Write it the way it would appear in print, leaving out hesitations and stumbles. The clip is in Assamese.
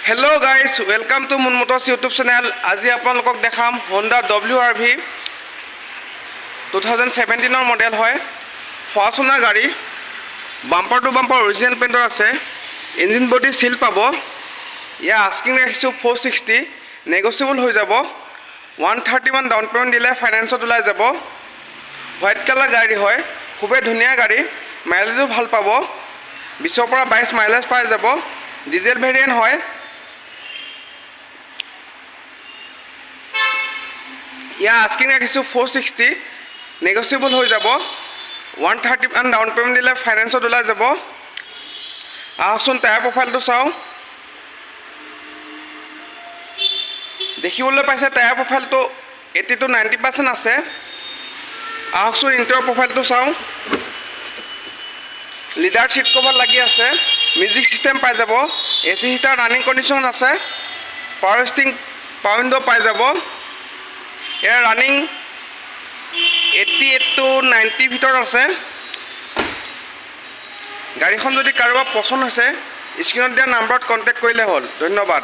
Hello' guys, welcome to moon Motors YouTube channel. আজি আপোনালোকক দেখাম হণ্ডা WRV 2017 মডেল হয়, ফৰ্চুনাৰ গাড়ী। বাম্পাৰ টু বাম্পাৰ অৰিজিনেল পেইণ্টৰ আছে। ইঞ্জিন বডি চিল পাব। ইয়াৰ আস্কিং ৰাখিছোঁ 460, নেগচিয়েবল হৈ যাব। 131 ডাউন পে'মেণ্ট দিলে ফাইনেন্সত ওলাই যাব। হোৱাইট কালাৰ গাড়ী হয়, খুবেই ধুনীয়া গাড়ী। মাইলেজো ভাল পাব, 20 পৰা 22 মাইলেজ পাই যাব। ডিজেল ভেৰিয়েণ্ট হয়। ইয়াৰ আস্কিং ৰাখিছোঁ 460, নেগচিয়েবল হৈ যাব। 131 ডাউন পে'মেণ্ট দিলে ফাইনেন্সত ওলাই যাব। আহকচোন টায়াৰ প্ৰফাইলটো চাওঁ। দেখিবলৈ পাইছে টায়াৰ প্ৰফাইলটো 80 to 90% আছে। আহকচোন ইণ্টেৰিয়ৰ প্ৰফাইলটো চাওঁ। লিডাৰ ছিট কভাৰ লাগি আছে। মিউজিক ছিষ্টেম পাই যাব। AC হিটাৰ ৰানিং কণ্ডিশ্যন আছে। পাৱাৰ ষ্টিং পাৱাৰ উইণ্ডো পাই যাব। ইয়াৰ ৰানিং 88 to 90 ভিতৰত আছে। গাড়ীখন যদি কাৰোবাৰ পচন্দ হৈছে, স্ক্ৰীণত দিয়া নাম্বাৰত কণ্টেক্ট কৰিলে হ'ল। ধন্যবাদ।